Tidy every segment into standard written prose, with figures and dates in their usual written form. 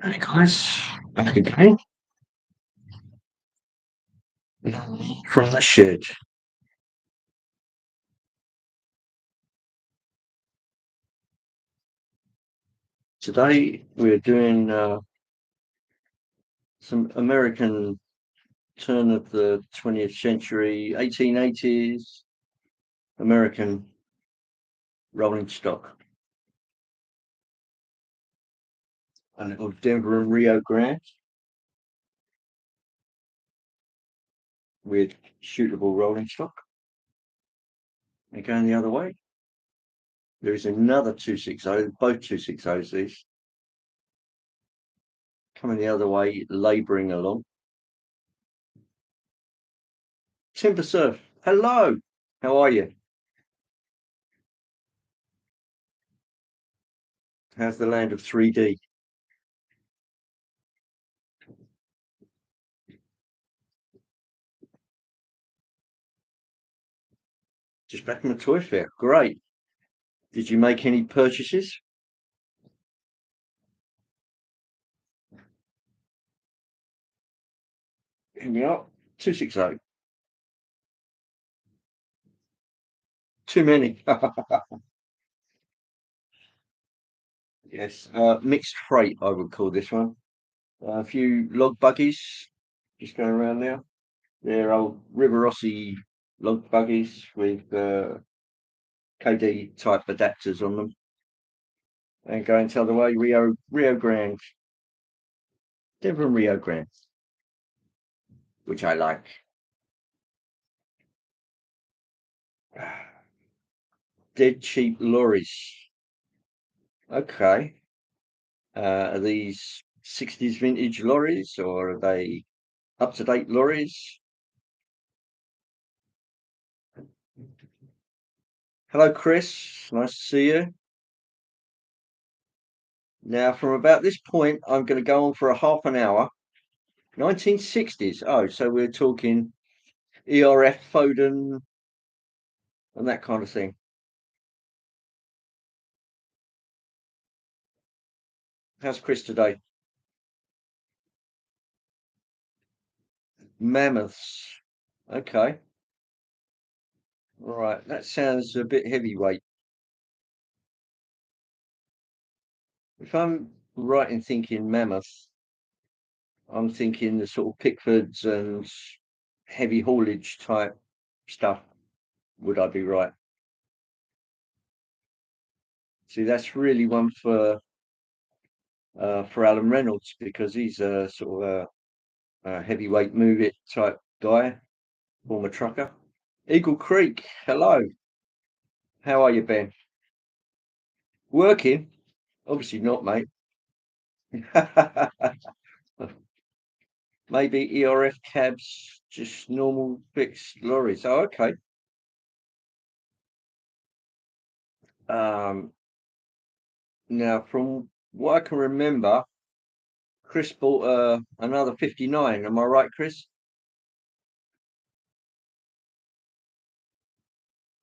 Hey guys, back again from the shed. Today we're doing some American turn of the 20th century, 1880s American rolling stock, and of Denver and Rio Grande with shootable rolling stock. And going the other way, there is another 260, both 260s these, coming the other way, labouring along. Timber Surf, hello, how are you? How's the land of 3D? Just back from the toy fair. Great. Did you make any purchases? Here we are. 260. Too many. Yes. Mixed freight, I would call this one. A few log buggies just going around now. They're old River Rossi log buggies with KD type adapters on them. And going the other way, Rio Grande. Denver and Rio Grande, which I like. Dead cheap lorries. Okay. Are these 60s vintage lorries or are they up-to-date lorries? Hello, Chris. Nice to see you. Now, from about this point, I'm going to go on for a half an hour. 1960s. Oh, so we're talking ERF Foden and that kind of thing. How's Chris today? Mammoths. Okay. All right. That sounds a bit heavyweight. If I'm right in thinking mammoth, I'm thinking the sort of Pickfords and heavy haulage type stuff. Would I be right? See, that's really one for Alan Reynolds because he's a sort of a heavyweight move it type guy, former trucker. Eagle Creek, hello. How are you, Ben? Working? Obviously not, mate. Maybe ERF cabs, just normal fixed lorries. Oh, okay. Um, Now, from what I can remember, Chris bought another 59. Am I right, Chris?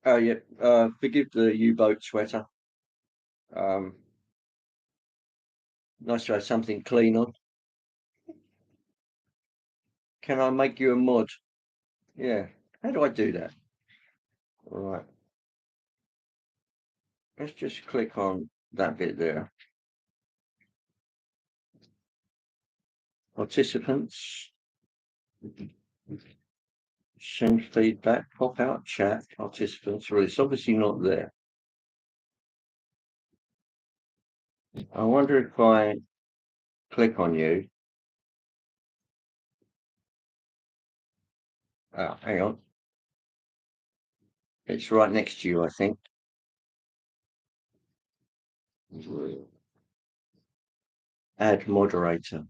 Oh, yeah. Forgive the U-boat sweater. Um, Nice to have something clean on. Can I make you a mod? Yeah. How do I do that? All right. Let's just click on that bit there. Participants. Send feedback. Pop out chat. Participants. Well, it's obviously not there. I wonder if I click on you. Oh, hang on. It's right next to you, I think. Add moderator.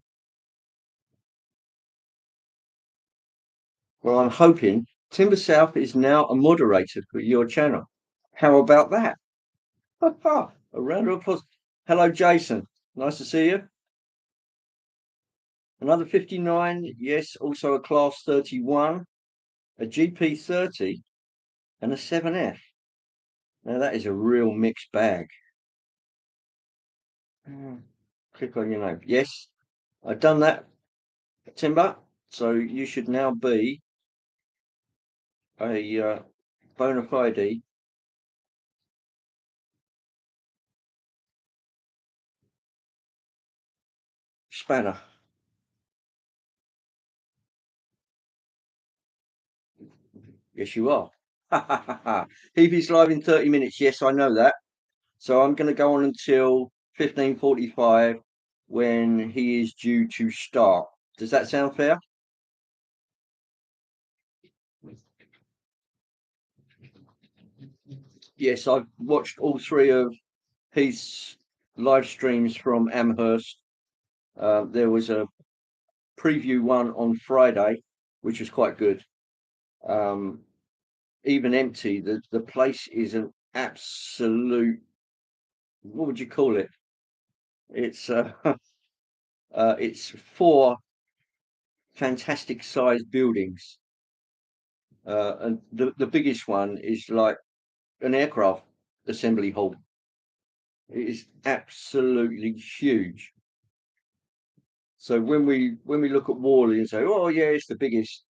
Well, I'm hoping Timber South is now a moderator for your channel. How about that? A round of applause. Hello, Jason. Nice to see you. Another 59. Yes, also a class 31, a GP 30, and a 7F. Now that is a real mixed bag. Click on your name. Yes. I've done that, Timber. So you should now be a bona fide spanner. Yes, you are. He's live in 30 minutes. Yes, I know that. So I'm going to go on until 15:45 when he is due to start. Does that sound fair? Yes, I've watched all three of his live streams from Amherst. There was a preview one on Friday, which was quite good. Um, even empty, the place is an absolute, what would you call it? It's it's four fantastic sized buildings, and the biggest one is like an aircraft assembly hall. It is absolutely huge. So when we look at Worley and say, oh yeah, it's the biggest,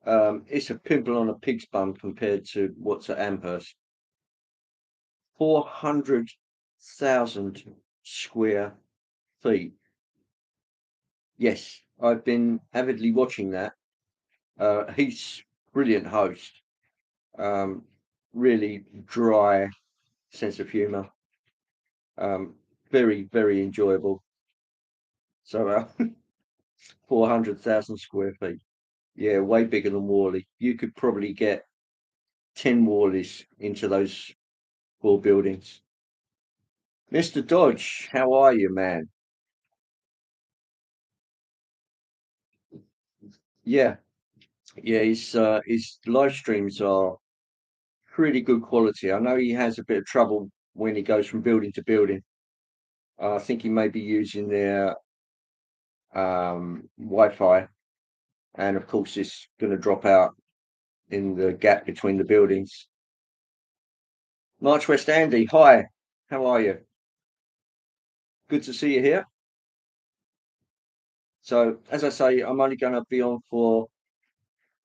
it's a pimple on a pig's bum compared to what's at Amherst. 400,000 square feet. Yes, I've been avidly watching that. He's brilliant host. Um, really dry sense of humour. Um, very enjoyable. So 400,000 square feet. Yeah, way bigger than Worley. You could probably get 10 Worleys into those four buildings. Mr. Dodge, how are you, man? Yeah, yeah, his live streams are pretty good quality. I know he has a bit of trouble when he goes from building to building. I think he may be using their Wi-Fi, and of course, it's going to drop out in the gap between the buildings. March West Andy, hi, how are you? Good to see you here. So, as I say, I'm only going to be on for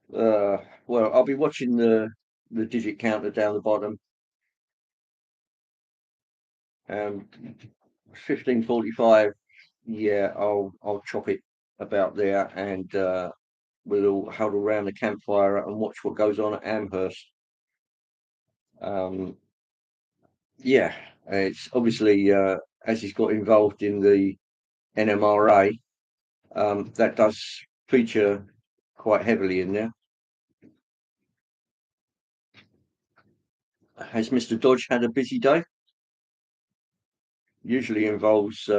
well, I'll be watching the digit counter down the bottom. 15:45. Yeah, I'll chop it about there, and we'll all huddle around the campfire and watch what goes on at Amherst. Um, yeah, it's obviously as he's got involved in the NMRA, that does feature quite heavily in there. Has Mr. Dodge had a busy day? Usually involves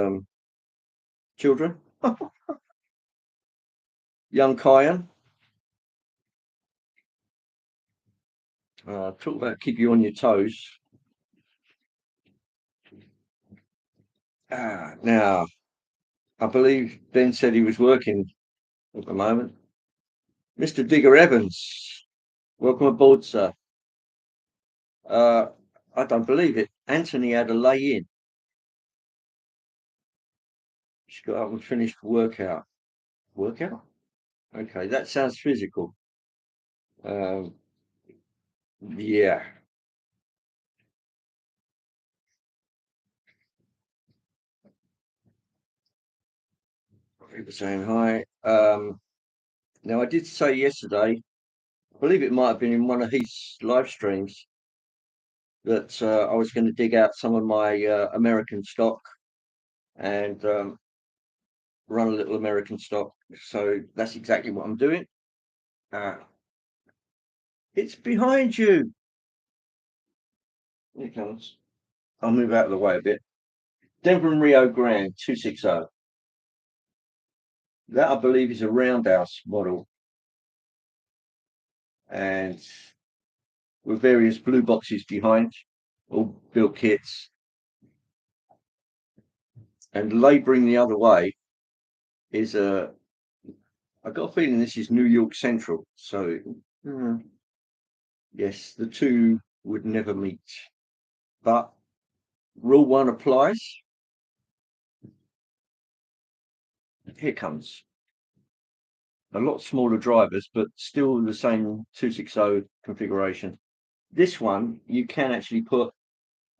children. Young Kyan. Talk about keep you on your toes. Now, I believe Ben said he was working at the moment. Mr. Digger Evans, welcome aboard, sir. Uh, I don't believe it. Anthony had a lay in. She got up and finished workout. Workout? Okay, that sounds physical. Um, yeah. People saying hi. Now, I did say yesterday, I believe it might have been in one of his live streams, that I was going to dig out some of my American stock and run a little American stock. So that's exactly what I'm doing. Uh, it's behind you. Here it comes. I'll move out of the way a bit. Denver and Rio Grande 260. That I believe is a roundhouse model, and with various blue boxes behind, all built kits. And labouring the other way is a. I got a feeling this is New York Central. So yes, the two would never meet. But rule one applies. Here comes a lot smaller drivers, but still the same 260 configuration. This one, you can actually put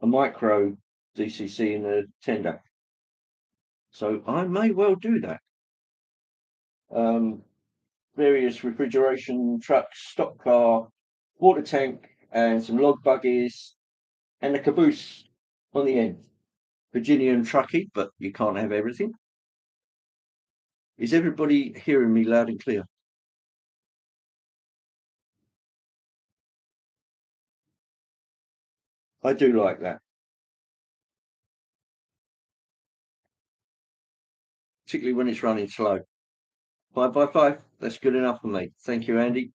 a micro DCC in the tender. So I may well do that. Various refrigeration trucks, stock car, water tank, and some log buggies, and a caboose on the end. Virginian trucky, but you can't have everything. Is everybody hearing me loud and clear? I do like that, particularly when it's running slow. 5 by 5, that's good enough for me. Thank you, Andy.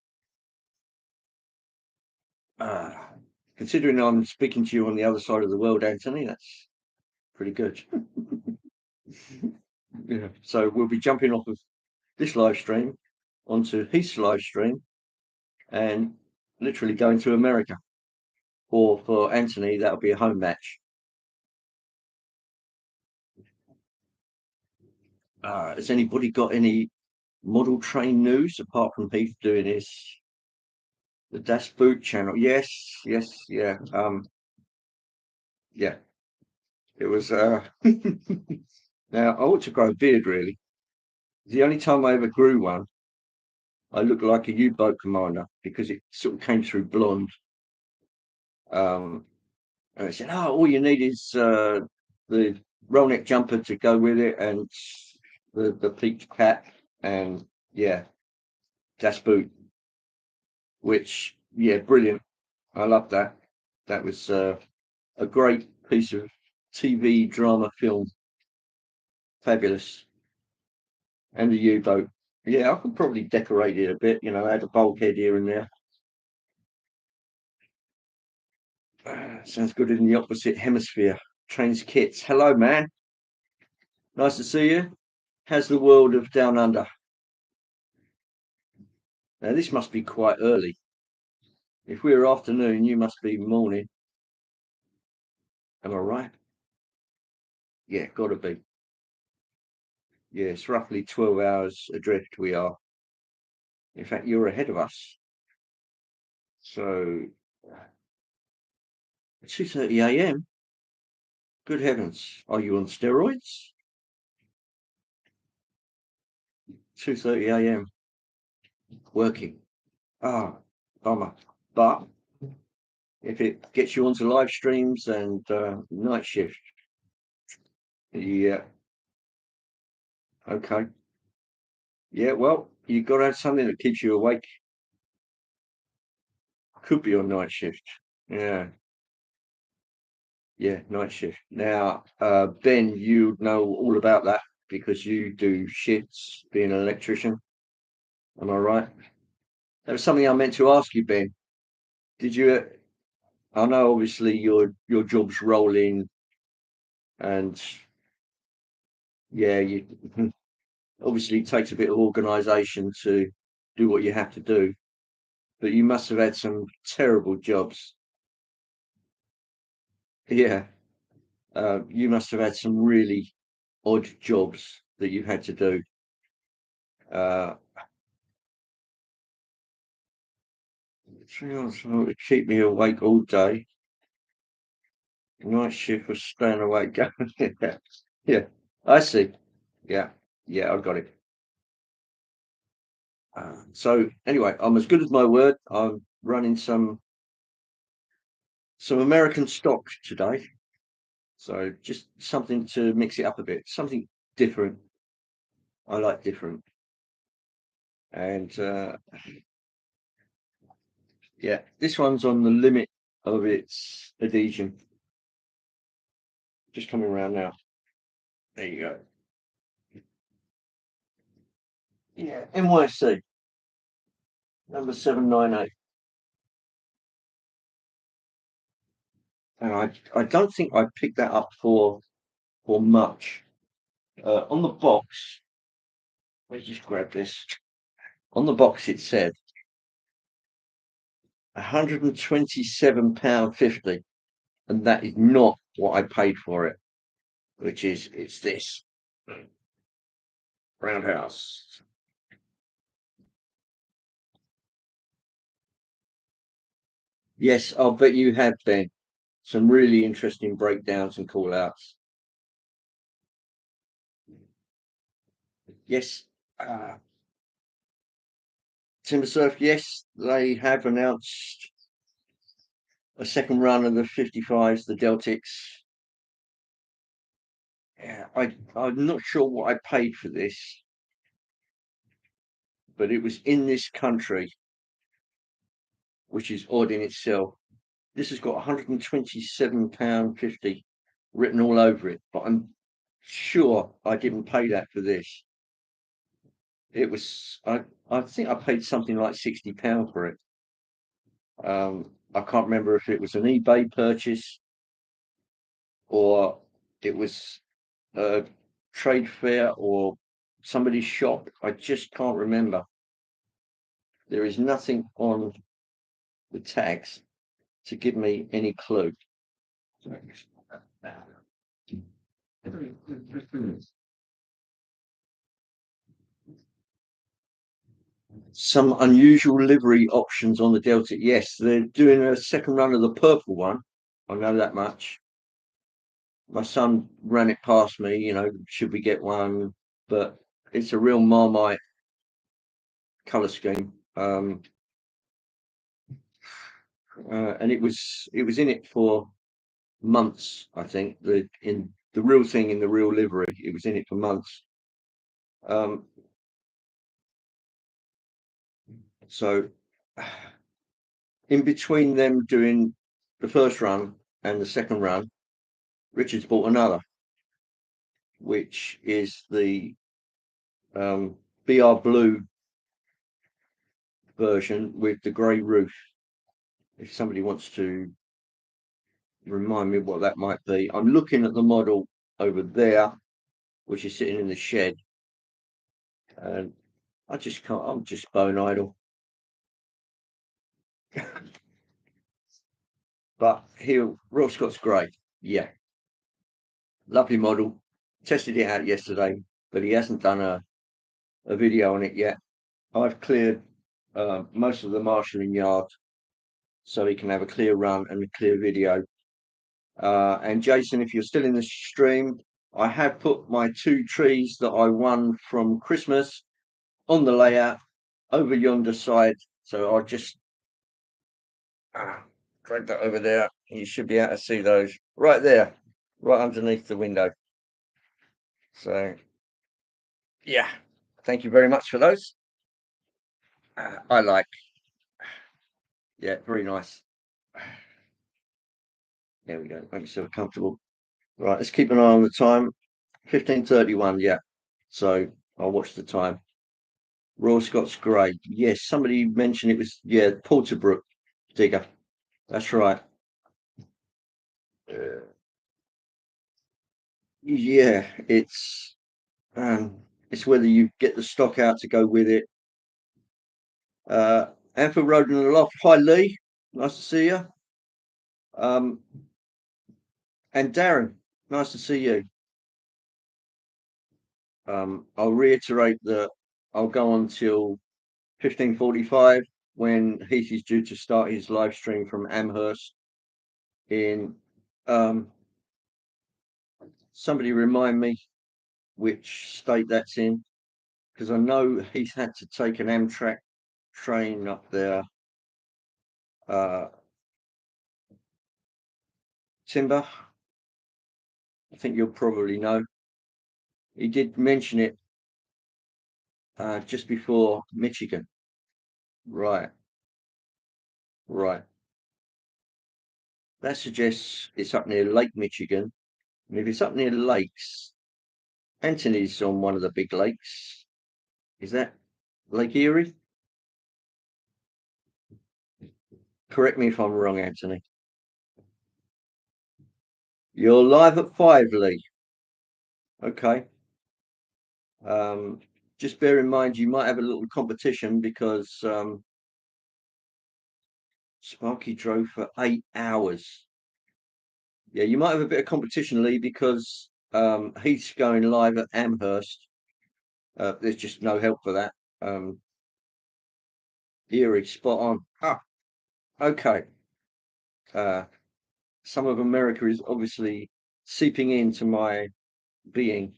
Ah, considering I'm speaking to you on the other side of the world, Anthony, that's pretty good. Yeah. So we'll be jumping off of this live stream onto his live stream and literally going to America. Or for Anthony, that'll be a home match. Has anybody got any model train news apart from Heath doing the Das Boot channel? Yes, yes, yeah. Yeah. It was now I ought to grow a beard really. The only time I ever grew one, I looked like a U-boat commander because it sort of came through blonde. And I said, "Oh, all you need is the roll neck jumper to go with it, and the peaked cap, and yeah, Das Boot." Which, yeah, brilliant. I love that. That was a great piece of TV drama film. Fabulous. And the U-boat. Yeah, I could probably decorate it a bit, add a bulkhead here and there. Sounds good in the opposite hemisphere. Trains kits. Hello, man. Nice to see you. How's the world of Down Under? Now, this must be quite early. If we're afternoon, you must be morning. Am I right? Yeah, gotta be. Yeah, it's roughly 12 hours adrift we are. In fact, you're ahead of us. So 2:30 a.m. Good heavens. Are you on steroids? 2:30 a.m. working. Ah, bummer. But if it gets you onto live streams and night shift, yeah, okay. Yeah, well, you've got to have something that keeps you awake. Could be on night shift. Yeah. Yeah, night shift. Now, Ben, you know all about that because you do shifts being an electrician. Am I right? That was something I meant to ask you, Ben. Did you? I know obviously your job's rolling, and yeah, you obviously it takes a bit of organisation to do what you have to do. But you must have had some terrible jobs. Yeah, you must have had some really odd jobs that you had to do. Uh, to keep me awake all day. Night shift was staying awake. Yeah, yeah, I see. Yeah, yeah, I got it. So anyway, I'm as good as my word. I'm running some American stock today. So just something to mix it up a bit, something different. I like different. And yeah, this one's on the limit of its adhesion. Just coming around now. There you go. Yeah, NYC number 798. And I don't think I picked that up for much. On the box, let's just grab this. On the box it said £127.50, and that is not what I paid for it, which is it's this. Roundhouse. Yes, I'll bet you have, Ben. Some really interesting breakdowns and call outs. Yes, uh, Timber Surf, yes, they have announced a second run of the 55s, the Deltics. Yeah, I'm not sure what I paid for this, but it was in this country, which is odd in itself. This has got £127.50 written all over it, but I'm sure I didn't pay that for this. It was I think I paid something like £60 for it. I can't remember if it was an eBay purchase or it was a trade fair or somebody's shop. I just can't remember. There is nothing on the tags to give me any clue. Some unusual livery options on the Delta. Yes, they're doing a second run of the purple one. I know that much. My son ran it past me, should we get one? But it's a real Marmite colour scheme. And it was in it for months, I think. The real thing in the real livery, it was in it for months. Um, so in between them doing the first run and the second run, Richard's bought another, which is the BR Blue version with the grey roof. If somebody wants to remind me what that might be, I'm looking at the model over there, which is sitting in the shed, and I just can't. I'm just bone idle. But here, Royal Scots Grey, yeah, lovely model. Tested it out yesterday, but he hasn't done a video on it yet. I've cleared most of the marshalling yard so he can have a clear run and a clear video. And Jason, if you're still in the stream, I have put my 2 trees that I won from Christmas on the layout over yonder side. So I'll just drag that over there. You should be able to see those right there, right underneath the window. So, yeah, thank you very much for those. I like, yeah, very nice. There we go. Make myself comfortable. Right, let's keep an eye on the time. 15:31. Yeah. So I'll watch the time. Royal Scots Grey. Yes, somebody mentioned it was, yeah, Porterbrook digger. That's right. Yeah, it's whether you get the stock out to go with it. Anfield Road in the Loft. Hi Lee, nice to see you. And Darren, nice to see you. I'll reiterate that I'll go on till 15:45 when Heath is due to start his live stream from Amherst. In somebody remind me which state that's in, because I know he's had to take an Amtrak train up there. Timber, I think you'll probably know. He did mention it just before Michigan. Right, right. That suggests it's up near Lake Michigan. And if it's up near lakes, Anthony's on one of the big lakes. Is that Lake Erie? Correct me if I'm wrong, Anthony. You're live at 5, Lee. Okay. Just bear in mind you might have a little competition because Sparky drove for 8 hours. Yeah, you might have a bit of competition, Lee, because he's going live at Amherst There's just no help for that. Erie, spot on. Ah, okay. Uh, some of America is obviously seeping into my being.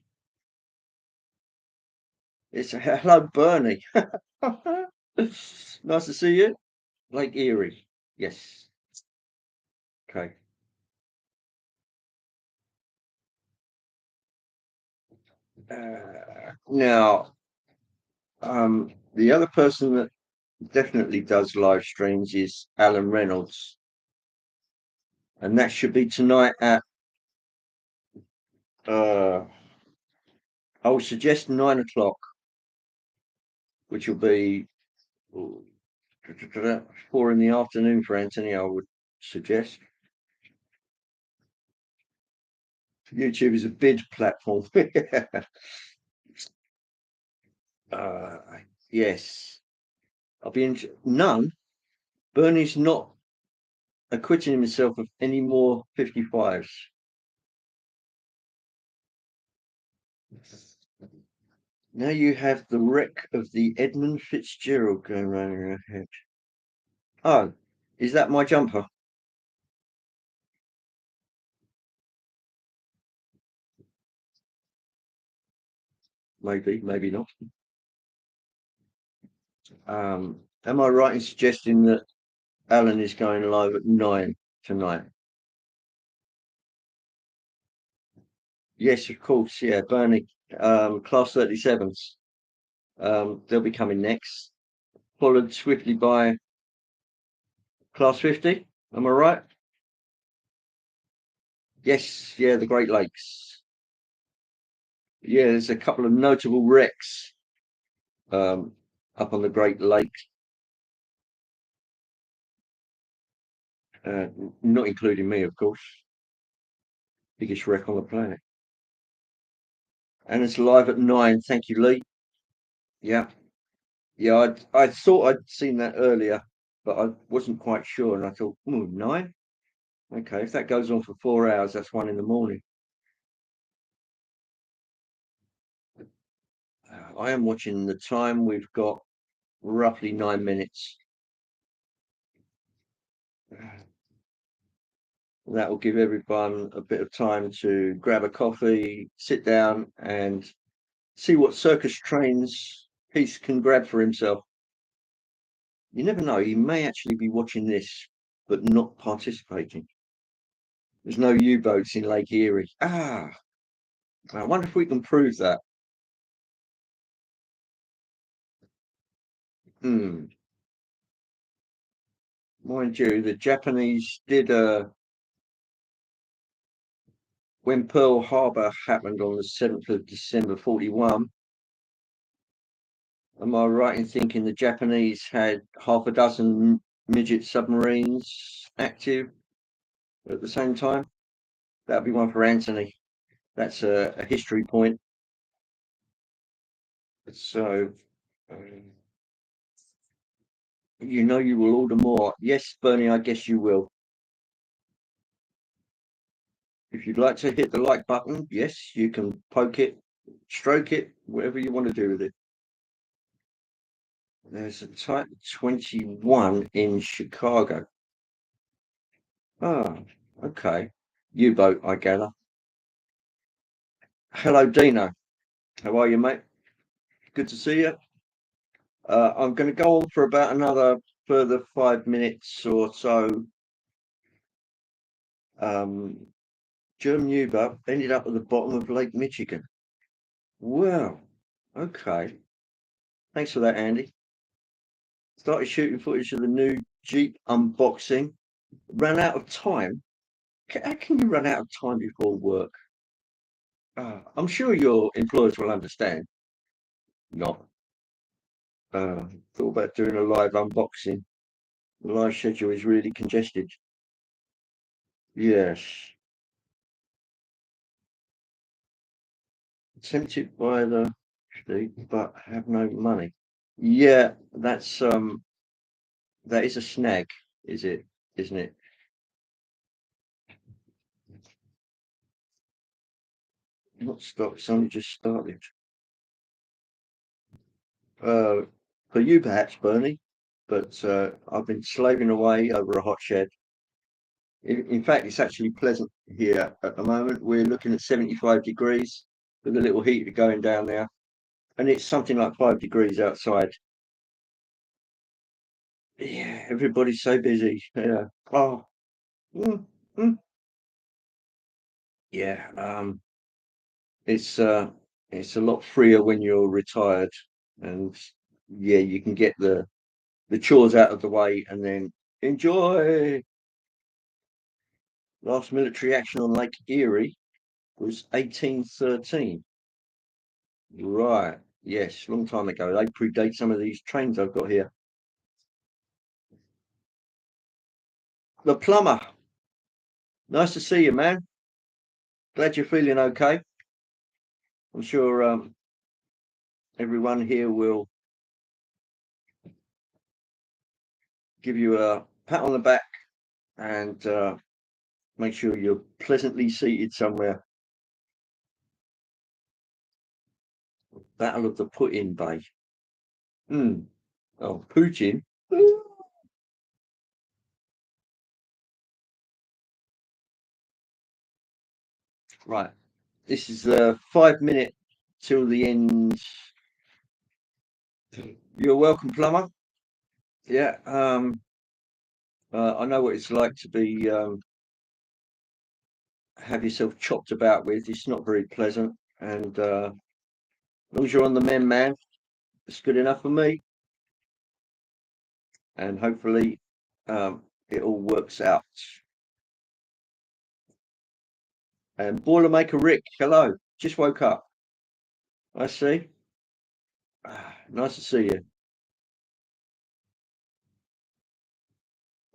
It's hello, Bernie. Nice to see you. Lake Erie. Yes. Okay. Now, the other person that definitely does live streams is Alan Reynolds, and that should be tonight at I would suggest 9 o'clock, which will be 4 in the afternoon for Anthony. I would suggest. YouTube is a bid platform. uh, yes, I'll be in. None. Bernie's not acquitting himself of any more 55s. Now you have the wreck of the Edmund Fitzgerald going round in your head. Oh, is that my jumper? Maybe, maybe not. Am I right in suggesting that Alan is going live at 9 tonight? Yes, of course. Yeah, Bernie, class 37s. They'll be coming next, followed swiftly by class 50. Am I right? Yes, yeah, the Great Lakes. Yeah, there's a couple of notable wrecks um, up on the Great Lakes, uh, not including me, of course. Biggest wreck on the planet. And it's live at 9. Thank you, Lee. Yeah, yeah. I thought I'd seen that earlier, but I wasn't quite sure, and I thought, 9. Okay, if that goes on for 4 hours, that's 1 in the morning. I am watching the time. We've got roughly 9 minutes. That will give everyone a bit of time to grab a coffee, sit down, and see what circus trains Peace can grab for himself. You never know, he may actually be watching this, but not participating. There's no U-boats in Lake Erie. I wonder if we can prove that. Hmm. Mind you, the Japanese did when Pearl Harbor happened on the 7th of December 41. Am I right in thinking the Japanese had half a dozen midget submarines active at the same time? That'd be one for Anthony. That's a history point. So, um, you will order more. Yes, Bernie, I guess you will. If you'd like to hit the like button, yes, you can poke it, stroke it, whatever you want to do with it. There's a Type 21 in Chicago. Oh, okay. U-boat, I gather. Hello, Dino. How are you, mate? Good to see you. I'm going to go on for about another further 5 minutes or so. German U-boat ended up at the bottom of Lake Michigan. Wow. Okay. Thanks for that, Andy. Started shooting footage of the new Jeep unboxing. Ran out of time. How can you run out of time before work? I'm sure your employers will understand. Not. Thought about doing a live unboxing. The live schedule is really congested. Yes. Tempted by the but have no money. Yeah, that is a snag, is it? Isn't it? Not stopped, it's only just started. For you perhaps, Bernie, but I've been slaving away over a hot shed. In fact, it's actually pleasant here at the moment. We're looking at 75 degrees with a little heater going down there, and it's something like 5 degrees outside. Yeah, everybody's so busy. Yeah. Oh, mm, mm. Yeah. It's uh, it's a lot freer when you're retired, and yeah, you can get the chores out of the way and then enjoy. Last military action on Lake Erie was 1813. Right. Yes, long time ago. They predate some of these trains I've got here. The plumber. Nice to see you, man. Glad you're feeling okay. I'm sure everyone here will give you a pat on the back and make sure you're pleasantly seated somewhere. Battle of the Put-in Bay. Hmm. Oh, Putin. Right. This is 5 minutes till the end. You're welcome, plumber. Yeah. I know what it's like to be have yourself chopped about with. It's not very pleasant, and as long as you're on the mend, man, it's good enough for me. And hopefully, it all works out. And Boilermaker Rick, hello. Just woke up. I see. Nice to see you.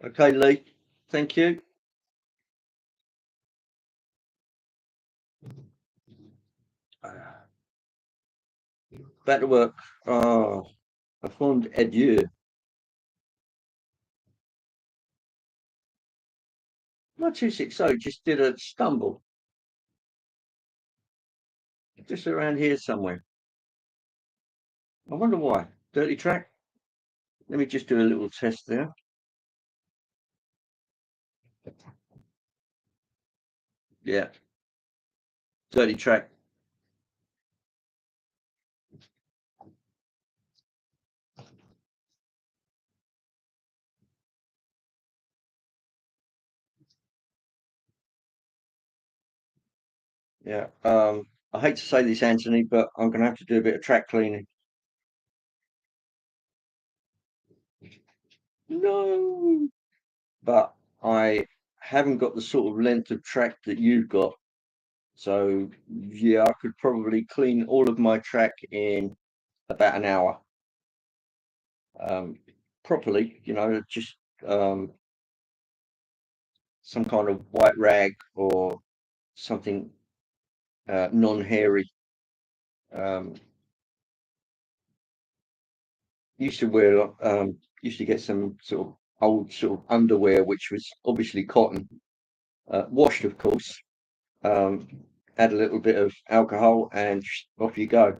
Okay, Lee. Thank you. Back to work. Oh, a fond adieu. My 260 just did a stumble. Just around here somewhere. I wonder why. Dirty track. Let me just do a little test there. Yeah, dirty track. Yeah. I hate to say this, Anthony, but I'm going to have to do a bit of track cleaning. No, but I haven't got the sort of length of track that you've got. So yeah, I could probably clean all of my track in about an hour. Properly, just um, some kind of white rag or something non-hairy. Um, used to get some sort of old sort of underwear, which was obviously cotton, washed, of course. Um, add a little bit of alcohol, and off you go.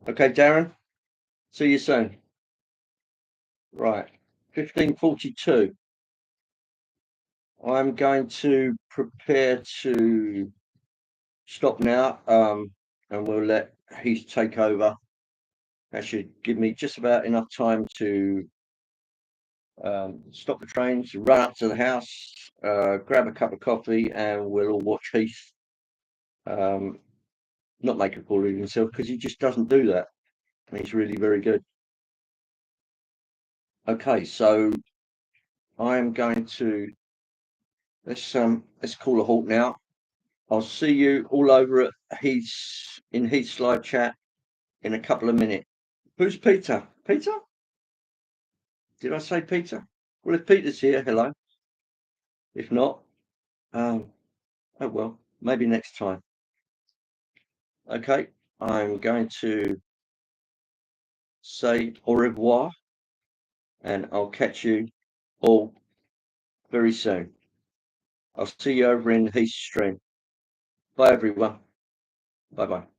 Okay, Darren. See you soon. Right, 15:42. I'm going to prepare to stop now, and we'll let Heath take over. That should give me just about enough time to stop the trains, run up to the house, grab a cup of coffee, and we'll all watch Heath um, not make a fool of himself, because he just doesn't do that. He's really very good. Okay, so I'm going to let's call a halt now. I'll see you all over at Heath's live chat in a couple of minutes. Who's Peter? Peter? Did I say Peter? Well, if Peter's here, hello. If not, um, oh well, maybe next time. Okay, I'm going to say au revoir, and I'll catch you all very soon. I'll see you over in Heath's stream. Bye, everyone. Bye bye.